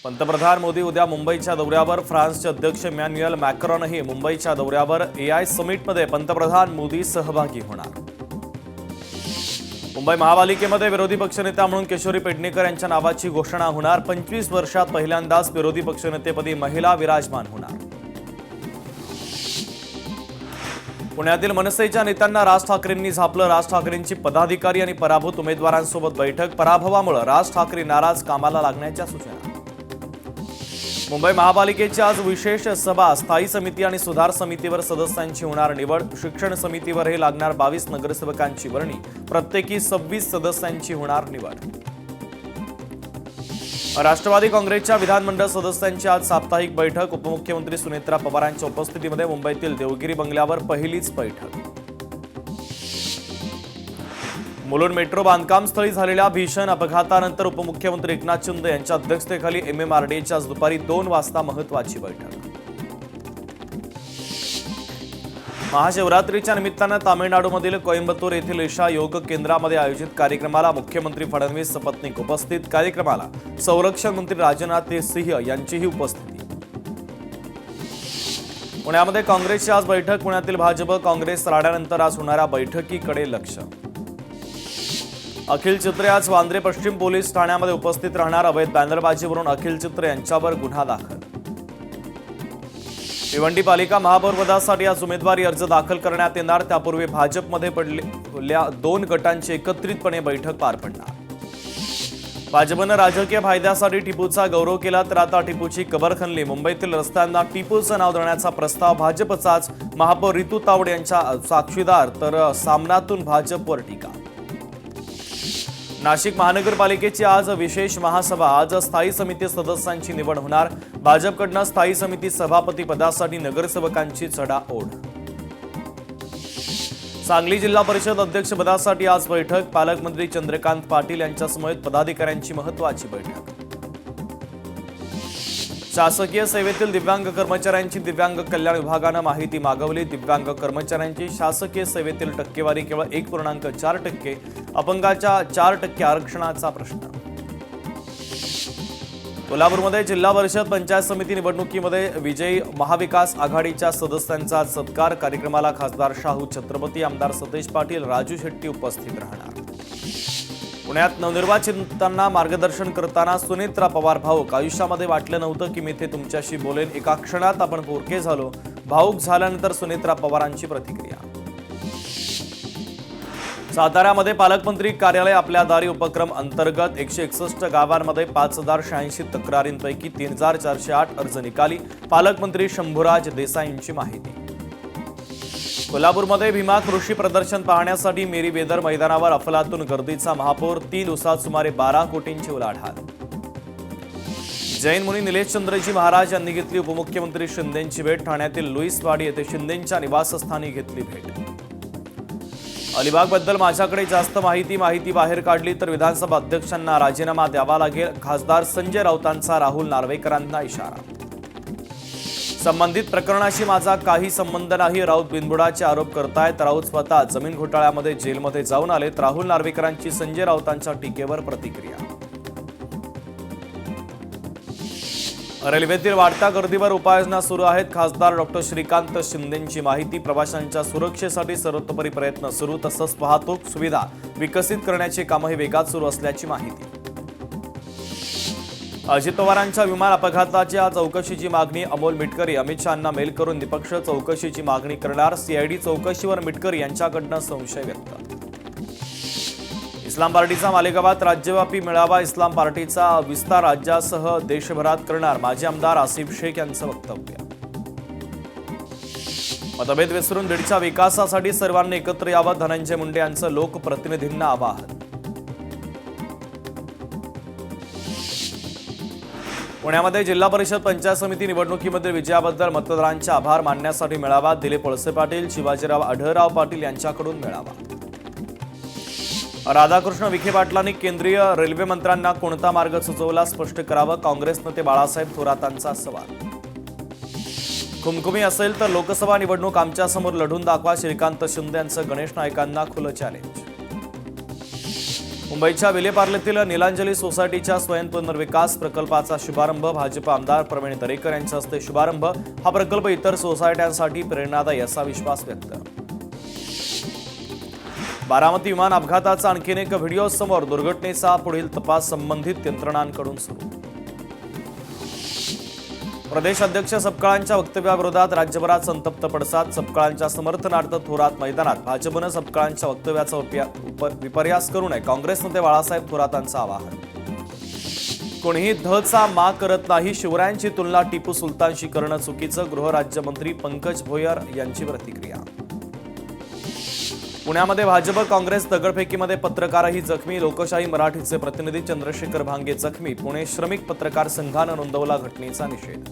पंतप्रधान मोदी उद्या मुंबईच्या दौऱ्यावर. फ्रान्सचे अध्यक्ष इमॅन्युएल मॅक्रॉनही मुंबईच्या दौऱ्यावर. एआय समिटमध्ये पंतप्रधान मोदी सहभागी होणार. मुंबई महापालिकेमध्ये विरोधी पक्षनेता म्हणून किशोरी पेडणेकर यांच्या नावाची घोषणा होणार. 25 वर्षात पहिल्यांदाच विरोधी पक्षनेतेपदी महिला विराजमान होणार. पुण्यातील मनसेच्या नेत्यांना राज ठाकरेंनी झापलं. राज ठाकरेंची पदाधिकारी आणि पराभूत उमेदवारांसोबत बैठक. पराभवामुळे राज ठाकरे नाराज, कामाला लागण्याच्या सूचना. मुंबई महापालिकेची आज विशेष सभा. स्थायी समिती आणि सुधार समितीवर सदस्यांची होणार निवड. शिक्षण समितीवरही लागणार 22 नगरसेवकांची वर्णी. प्रत्येकी 26 सदस्यांची होणार निवड. राष्ट्रवादी काँग्रेसच्या विधानमंडळ सदस्यांची आज साप्ताहिक बैठक. उपमुख्यमंत्री सुनेत्रा पवारांच्या उपस्थितीमध्ये मुंबईतील देवगिरी बंगल्यावर पहिलीच बैठक. मुलुंड मेट्रो बांधकामस्थळी झालेल्या भीषण अपघातानंतर उपमुख्यमंत्री एकनाथ शिंदे यांच्या अध्यक्षतेखाली MMRDAच्या आज दुपारी 2 वाजता महत्त्वाची बैठक. महाशिवरात्रीच्या निमित्तानं तामिळनाडूमधील कोइंबतूर येथील ईशा योग केंद्रामध्ये आयोजित कार्यक्रमाला मुख्यमंत्री फडणवीस सपत्नीक उपस्थित. कार्यक्रमाला संरक्षण मंत्री राजनाथ सिंह यांचीही उपस्थिती. पुण्यामध्ये काँग्रेसची आज बैठक. पुण्यातील भाजप काँग्रेस राड्यानंतर आज होणाऱ्या बैठकीकडे लक्ष. अखिल चित्रे आज वांद्रे पश्चिम पोलीस ठाण्यामध्ये उपस्थित राहणार. अवैध बॅनरबाजीवरून अखिल चित्रे यांच्यावर गुन्हा दाखल. भिवंडी पालिका महापौरपदासाठी आज उमेदवारी अर्ज दाखल करण्यात येणार. त्यापूर्वी भाजपमध्ये पडलेल्या 2 गटांची एकत्रितपणे बैठक पार पडणार. भाजपनं राजकीय फायद्यासाठी टिपूचा गौरव केला, तर आता टिपूची कबर खणली. मुंबईतील रस्त्यांना टिपूचं नाव देण्याचा प्रस्ताव भाजपचाच. महापौर रितू तावडे यांच्या साक्षीदार, तर सामनातून भाजपवर टीका. नाशिक महानगरपालिकेची आज विशेष महासभा. आज स्थायी समिती सदस्यांची निवड होणार. भाजपकडून स्थायी समिती सभापती पदासाठी नगरसेवकांची चढाओढ. सांगली जिल्हा परिषद अध्यक्षपदासाठी आज बैठक. पालकमंत्री चंद्रकांत पाटील यांच्यासमवेत पदाधिकाऱ्यांची महत्त्वाची बैठक. शासकीय सेवेतील दिव्यांग कर्मचाऱ्यांची दिव्यांग कल्याण विभागानं माहिती मागवली. दिव्यांग कर्मचाऱ्यांची शासकीय सेवेतील टक्केवारी केवळ 1.4%. अपंगाच्या 4% आरक्षणाचा प्रश्न. कोल्हापूरमध्ये जिल्हा परिषद पंचायत समिती निवडणुकीमध्ये विजयी महाविकास आघाडीच्या सदस्यांचा सत्कार. कार्यक्रमाला खासदार शाहू छत्रपती, आमदार सतेज पाटील, राजू शेट्टी उपस्थित राहणार. पुण्यात नवनिर्वाचितांना मार्गदर्शन करताना सुनेत्रा पवार भाऊक. आयुष्यामध्ये वाटलं नव्हतं की मी इथे तुमच्याशी बोलेन. एका क्षणात आपण पोरके झालो. भाऊक झाल्यानंतर सुनेत्रा पवारांची प्रतिक्रिया. साताऱ्यामध्ये पालकमंत्री कार्यालय आपल्या दारी उपक्रम अंतर्गत 161 गावांमध्ये 5086 तक्रारींपैकी 3408 अर्ज निकाली. पालकमंत्री शंभूराज देसाईंची माहिती. कोल्हापूरमध्ये भीमा कृषी प्रदर्शन पाहण्यासाठी मेरी वेदर मैदानावर अफलातून गर्दीचा महापौर. 3 दिवसात सुमारे 12 कोटींची उलाढाल. जैन मुनी निलेशचंद्रजी महाराज यांनी घेतली उपमुख्यमंत्री शिंदेंची भेट. ठाण्यातील लुईसवाडी येथे शिंदेंच्या निवासस्थानी घेतली भेट. अलिबागबद्दल माझ्याकडे जास्त माहिती बाहेर काढली तर विधानसभा अध्यक्षांना राजीनामा द्यावा लागेल. खासदार संजय राऊतांचा राहुल नार्वेकरांना इशारा. संबंधित प्रकरणाशी माझा काही संबंध नाही, राऊत बिनबुडाचे आरोप करतायत. राऊत स्वतः जमीन घोटाळ्यामध्ये जेलमध्ये जाऊन आलेत. राहुल नार्वेकरांची संजय राऊतांच्या टीकेवर प्रतिक्रिया. रेल्वेतील वाढत्या गर्दीवर उपाययोजना सुरू आहेत. खासदार डॉक्टर श्रीकांत शिंदेंची माहिती. प्रवाशांच्या सुरक्षेसाठी सर्वतोपरी प्रयत्न सुरू. तसंच वाहतूक सुविधा विकसित करण्याची कामही वेगात सुरू असल्याची माहिती. अजित पवारांच्या विमान अपघाताच्या चौकशीची मागणी. अमोल मिटकरी अमित शहांना मेल करून निपक्ष चौकशीची मागणी करणार. CID चौकशीवर मिटकरी यांच्याकडनं संशय व्यक्त. इस्लाम पार्टीचा मालेगावात राज्यव्यापी मेळावा. इस्लाम पार्टीचा विस्तार राज्यासह देशभरात करणार. माजी आमदार आसिफ शेख यांचं वक्तव्य. मतभेद विसरून बीडच्या विकासासाठी सर्वांनी एकत्र यावं. धनंजय मुंडे यांचं लोकप्रतिनिधींना आवाहन. पुण्यामध्ये जिल्हा परिषद पंचायत समिती निवडणुकीमध्ये विजयाबद्दल मतदारांचे आभार मानण्यासाठी मेळावा. दिलीप वळसे पाटील, शिवाजीराव आढळराव पाटील यांच्याकडून मेळावा. राधाकृष्ण विखे पाटलांनी केंद्रीय रेल्वे मंत्र्यांना कोणता मार्ग सुचवला स्पष्ट करावं. काँग्रेस नेते बाळासाहेब थोरातांचा सवाल. खुमखुमी असेल तर लोकसभा निवडणूक आमच्यासमोर लढून दाखवा. श्रीकांत शिंदे यांचं गणेश नाईकांना खुलं चॅलेंज. मुंबईच्या विलेपार्लेतील नीलांजली सोसायटीच्या स्वयं पुनर्विकास प्रकल्पाचा शुभारंभ भाजप आमदार प्रवीण दरेकर यांच्या हस्ते शुभारंभ। हा प्रकल्प इतर सोसायट्यांसाठी प्रेरणादायी असा विश्वास व्यक्त। बारामती विमान अपघाताचा आणखीन एक व्हिडिओ समोर, दुर्घटनेचा पुढील तपास संबंधित यंत्रणांकडून सुरू। प्रदेश अध्यक्ष सपकाळांच्या वक्तव्याविरोधात राज्यभरात संतप्त पडसाद। सपकाळांच्या समर्थनार्थ थोरात मैदानात। भाजपनं सपकाळांच्या वक्तव्याचा विपर्यास करू नये, काँग्रेस नेते बाळासाहेब थोरातांचं आवाहन। कोणीही धचा मा करत नाही, शिवरायांची तुलना टिपू सुलतानशी करणं चुकीचं, गृहराज्यमंत्री पंकज भोयर यांची प्रतिक्रिया। पुण्यामध्ये भाजप काँग्रेस दगडफेकीमध्ये पत्रकारही जखमी। लोकशाही मराठीचे प्रतिनिधी चंद्रशेखर भांगे जखमी। पुणे श्रमिक पत्रकार संघानं नोंदवला घटनेचा निषेध।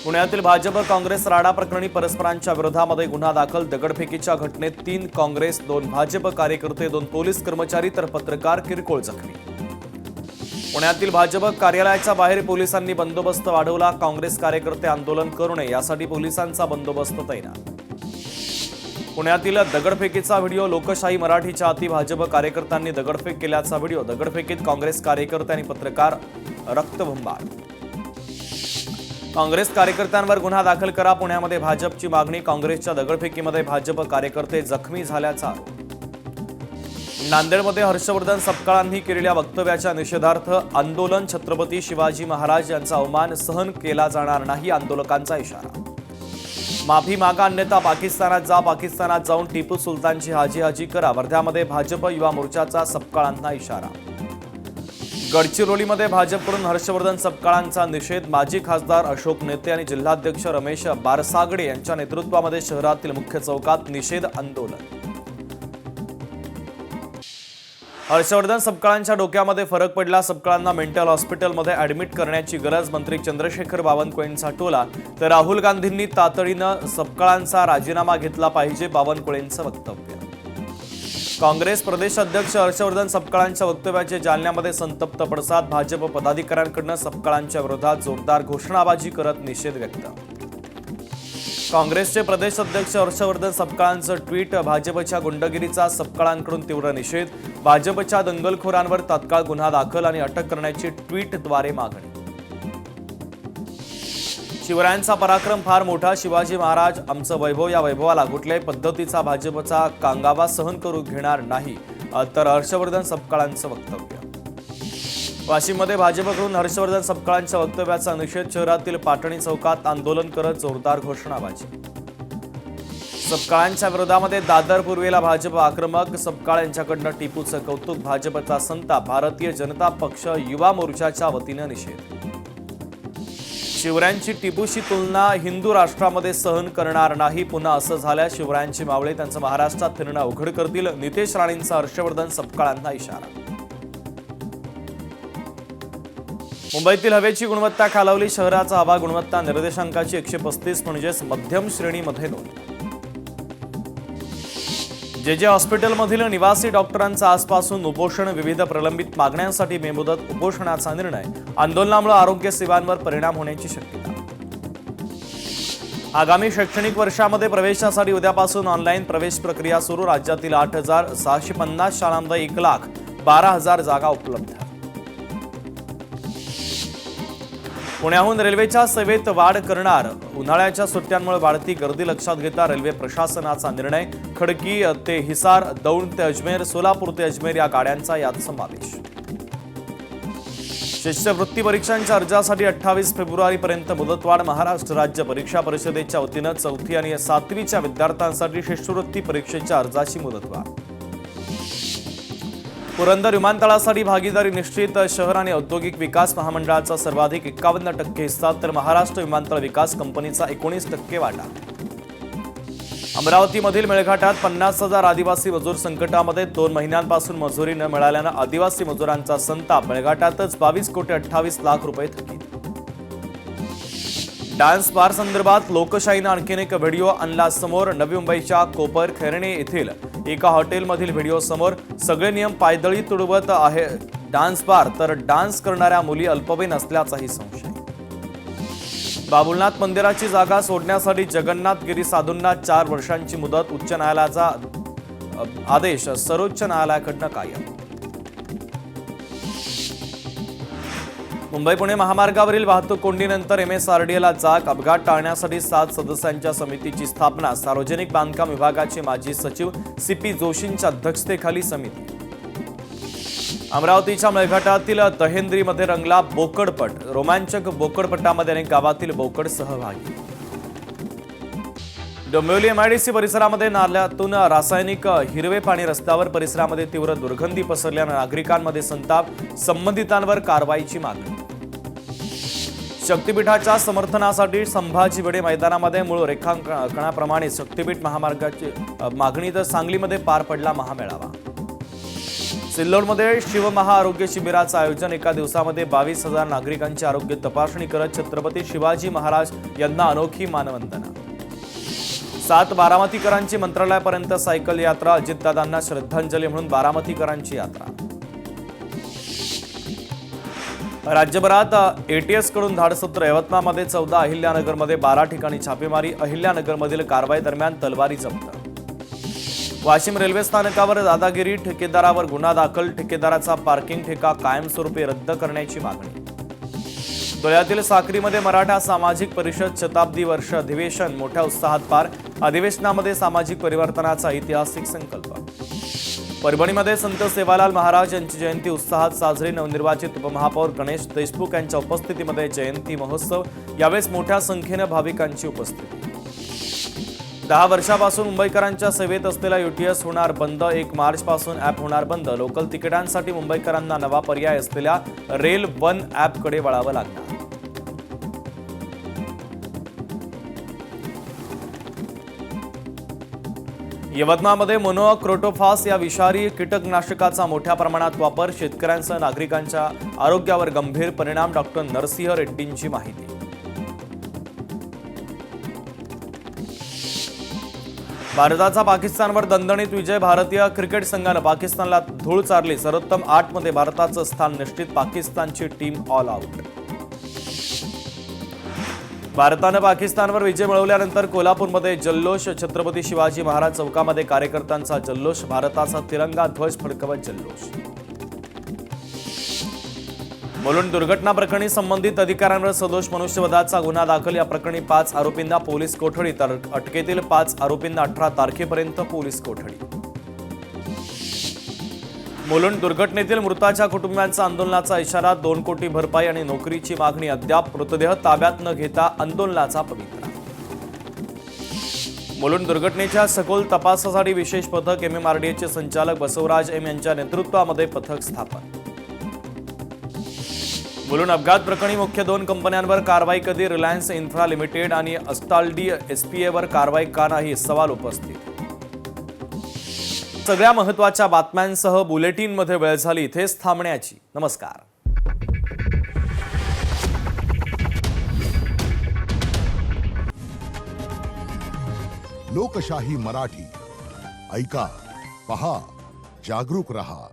पुण्यातील भाजप काँग्रेस राडा प्रकरणी परस्परांच्या विरोधामध्ये गुन्हा दाखल। दगडफेकीच्या घटनेत 3 काँग्रेस, 2 भाजप कार्यकर्ते, 2 पोलीस कर्मचारी तर पत्रकार किरकोळ जखमी। पुण्यातील भाजप कार्यालयाच्या बाहेर पोलिसांनी बंदोबस्त वाढवला। काँग्रेस कार्यकर्ते आंदोलन करू नये यासाठी पोलिसांचा बंदोबस्त तैनात। पुण्यातील दगडफेकीचा व्हिडिओ, लोकशाही मराठीच्या हाती भाजप कार्यकर्त्यांनी दगडफेक केल्याचा व्हिडिओ। दगडफेकीत काँग्रेस कार्यकर्ते आणि पत्रकार रक्तबंबाळ। काँग्रेस कार्यकर्त्यांवर गुन्हा दाखल करा, पुण्यामध्ये भाजपची मागणी। काँग्रेसच्या दगडफेकीमध्ये भाजप कार्यकर्ते जखमी झाल्याचा आरोप। नांदेडमध्ये हर्षवर्धन सपकाळांनी केलेल्या वक्तव्याच्या निषेधार्थ आंदोलन। छत्रपती शिवाजी महाराज यांचा अवमान सहन केला जाणार नाही, आंदोलकांचा इशारा। माफी मागा अन्यथा पाकिस्तानात जा, पाकिस्तानात जाऊन टिपू सुलतानची हाजी करा। वर्ध्यामध्ये भाजप युवा मोर्चाचा सपकाळांना इशारा। गडचिरोलीमध्ये भाजपकडून हर्षवर्धन सपकाळांचा निषेध। माजी खासदार अशोक नेते आणि जिल्हाध्यक्ष रमेश बारसागडे यांच्या नेतृत्वामध्ये शहरातील मुख्य चौकात निषेध आंदोलन। हर्षवर्धन सपकाळांच्या डोक्यामध्ये फरक पडला, सपकाळांना मेंटल हॉस्पिटलमध्ये ऍडमिट करण्याची गरज। मंत्री चंद्रशेखर बावनकुळेंचा टोला, तर राहुल गांधींनी तातडीनं सपकाळांचा राजीनामा घेतला पाहिजे, बावनकुळेंचं वक्तव्य। काँग्रेस प्रदेश अध्यक्ष हर्षवर्धन सपकाळांच्या वक्तव्याचे जालन्यामध्ये संतप्त पडसाद। भाजप पदाधिकाऱ्यांकडून सपकाळांच्या विरोधात जोरदार घोषणाबाजी करत निषेध व्यक्त। काँग्रेसचे प्रदेश अध्यक्ष हर्षवर्धन सपकाळांचं ट्विट, भाजपच्या गुंडगिरीचा सपकाळांकडून तीव्र निषेध। भाजपच्या दंगलखोरांवर तात्काळ गुन्हा दाखल आणि अटक करण्याची ट्विटद्वारे मागणी। शिवरायांचा पराक्रम फार मोठा, शिवाजी महाराज आमचं वैभव, या वैभवाला कुठल्याही पद्धतीचा भाजपचा कांगावा सहन करू घेणार नाही, तर हर्षवर्धन सपकाळांचं वक्तव्य। वाशिममध्ये भाजपकडून हर्षवर्धन सपकाळांच्या वक्तव्याचा निषेध। शहरातील पाटणी चौकात आंदोलन करत जोरदार घोषणाबाजी। सपकाळांच्या विरोधामध्ये दादर पूर्वेला भाजप आक्रमक। सपकाळ यांच्याकडनं टिपूचं कौतुक, भाजपचा संताप। भारतीय जनता पक्ष युवा मोर्चाच्या वतीनं निषेध। शिवरायांची टिपूशी तुलना हिंदू राष्ट्रामध्ये सहन करणार नाही, पुन्हा असं झाल्यास शिवरायांची मावळे त्यांचं महाराष्ट्रात फिरणं अवघड करतील, नितेश राणेंचा हर्षवर्धन सपकाळांना इशारा। मुंबईतील हवेची गुणवत्ता खालावली, शहराचा हवा गुणवत्ता निर्देशांकाची 135 म्हणजेच मध्यम श्रेणीमध्ये नोंद। जे हॉस्पिटलमधील निवासी डॉक्टरांचं आजपासून उपोषण, विविध प्रलंबित मागण्यांसाठी बेमुदत उपोषणाचा निर्णय। आंदोलनामुळे आरोग्य सेवांवर परिणाम होण्याची शक्यता। आगामी शैक्षणिक वर्षामध्ये प्रवेशासाठी उद्यापासून ऑनलाईन प्रवेश प्रक्रिया सुरू। राज्यातील 8,650 शाळांमध्ये 1,12,000 जागा उपलब्ध। पुण्याहून रेल्वेच्या सेवेत वाढ करणार, उन्हाळ्याच्या सुट्ट्यांमुळे वाढती गर्दी लक्षात घेता रेल्वे प्रशासनाचा निर्णय। खडकी ते हिसार, दौंड ते अजमेर, सोलापूर ते अजमेर या गाड्यांचा यात समावेश। शिष्यवृत्ती परीक्षांच्या अर्जासाठी 28 फेब्रुवारीपर्यंत मुदतवाढ। महाराष्ट्र राज्य परीक्षा परिषदेच्या वतीनं 4थी आणि 7वीच्या विद्यार्थ्यांसाठी शिष्यवृत्ती परीक्षेच्या अर्जाची मुदतवाढ। पुरंदर विमानतळासाठी भागीदारी निश्चित। शहर आणि औद्योगिक विकास महामंडळाचा सर्वाधिक 51% हिस्सा, तर महाराष्ट्र विमानतळ विकास कंपनीचा 19% वाटा। अमरावतीमधील मेळघाटात 50,000 आदिवासी मजूर संकटामध्ये। 2 महिन्यांपासून मजुरी न मिळाल्यानं आदिवासी मजुरांचा संताप। मेळघाटातच 22,28,00,000 रुपये थकीत। डान्स बार संदर्भात लोकशाहीनं आणखीन एक व्हिडिओ आणला समोर। नवी मुंबईच्या कोपर खैरणे येथील एका हॉटेलमधील व्हिडिओ समोर। सगळे नियम पायदळी तुडवत आहे डान्स बार, तर डान्स करणाऱ्या मुली अल्पवयीन असल्याचाही संशय। बाबुलनाथ मंदिराची जागा सोडण्यासाठी जगन्नाथ गिरी साधूंना 4 वर्षांची मुदत। उच्च न्यायालयाचा आदेश सर्वोच्च न्यायालयाकडनं कायम। मुंबई पुणे महामार्गावरील वाहतूक कोंडीनंतर MSRDLला जाग. अपघात टाळण्यासाठी 7 सदस्यांच्या समितीची स्थापना. सार्वजनिक बांधकाम विभागाचे माजी सचिव CP जोशींच्या अध्यक्षतेखाली समिती. अमरावतीच्या मेळघाटातील तहेंद्रीमध्ये रंगला बोकडपट. रोमांचक बोकडपटामध्ये अनेक गावातील बोकड सहभागी. डोंबिवली MIDC परिसरामध्ये नाल्यातून रासायनिक हिरवे पाणी रस्त्यावर. परिसरामध्ये तीव्र दुर्गंधी पसरल्याने नागरिकांमध्ये संताप. संबंधितांवर कारवाईची मागणी. शक्तीपीठाच्या समर्थनासाठी संभाजी भिडे मैदानामध्ये मूळ रेखांकनाप्रमाणे शक्तीपीठ महामार्गाची मागणी. तर सांगलीमध्ये पार पडला महामेळावा. सिल्लोडमध्ये शिवमहाआरोग्य शिबिराचं आयोजन. एका दिवसामध्ये 22,000 नागरिकांची आरोग्य तपासणी करत छत्रपती शिवाजी महाराज यांना अनोखी मानवंदना. 7 बारामतीकरांची मंत्रालयापर्यंत सायकल यात्रा. अजितदादांना श्रद्धांजली म्हणून बारामतीकरांची यात्रा. राज्यभरात ATS कडून धाडसत्र. यवतमाळमध्ये 14, अहिल्यानगरमध्ये 12 ठिकाणी छापेमारी. अहिल्यानगरमधील कारवाई दरम्यान तलवारी जप्त. वाशिम रेल्वे स्थानकावर दादागिरी. ठेकेदारावर गुन्हा दाखल. ठेकेदाराचा पार्किंग ठेका कायमस्वरूपी रद्द करण्याची मागणी. धुळ्यातील साक्रीमध्ये मराठा सामाजिक परिषद शताब्दी वर्ष अधिवेशन मोठ्या उत्साहात पार. अधिवेशनामध्ये सामाजिक परिवर्तनाचा ऐतिहासिक संकल्प. परभणीमध्ये संत सेवालाल महाराज यांची जयंती उत्साहात साजरी. नवनिर्वाचित उपमहापौर गणेश देशमुख यांच्या उपस्थितीमध्ये जयंती महोत्सव. यावेळेस मोठ्या संख्येने भाविकांची उपस्थिती. 10 वर्षापासून मुंबईकरांच्या सेवेत असलेला UTS होणार बंद. 1 मार्चपासून ॲप होणार बंद. लोकल तिकिटांसाठी मुंबईकरांना नवा पर्याय असलेल्या रेल वन ॲपकडे वळावं लागणार. यवतमाळमध्ये मोनोक्रोटोफास या विषारी कीटकनाशकाचा मोठ्या प्रमाणात वापर. शेतकऱ्यांसह नागरिकांच्या आरोग्यावर गंभीर परिणाम. डॉक्टर नरसिंह रेड्डींची माहिती. भारताचा पाकिस्तानवर दणदणीत विजय. भारतीय क्रिकेट संघानं पाकिस्तानला धूळ चारली. सर्वोत्तम 8 मध्ये भारताचं स्थान निश्चित. पाकिस्तानची टीम ऑल आउट. भारतानं पाकिस्तानवर विजय मिळवल्यानंतर कोल्हापूरमध्ये जल्लोष. छत्रपती शिवाजी महाराज चौकामध्ये कार्यकर्त्यांचा जल्लोष. भारताचा तिरंगा ध्वज फडकवत जल्लोष. मुलुंड दुर्घटना प्रकरणी संबंधित अधिकाऱ्यांवर सदोष मनुष्यवधाचा गुन्हा दाखल. या प्रकरणी 5 आरोपींना पोलीस कोठडी. तर अटकेतील 5 आरोपींना 18 तारखेपर्यंत पोलीस कोठडी. मुलुंड दुर्घटनेतील मृताच्या कुटुंबियांचा आंदोलनाचा इशारा. 2 कोटी भरपाई आणि नोकरीची मागणी. अद्याप मृतदेह ताब्यात न घेता आंदोलनाचा पवित्रा. मुलुंड दुर्घटनेच्या सखोल तपासासाठी विशेष पथक. MMRDAचे संचालक बसवराज M यांच्या नेतृत्वामध्ये पथक स्थापन. मुलुंड अपघात प्रकरणी मुख्य 2 कंपन्यांवर कारवाई कधी. रिलायन्स इन्फ्रा लिमिटेड आणि अस्टाल्डी SPAवर कारवाई का नाही, सवाल उपस्थित. सगळ्या महत्त्वाच्या बातम्यांसह बुलेटिनमध्ये वेळ झाली इथेच थांबण्याची. नमस्कार. लोकशाही मराठी ऐका, पहा, जागरूक रहा.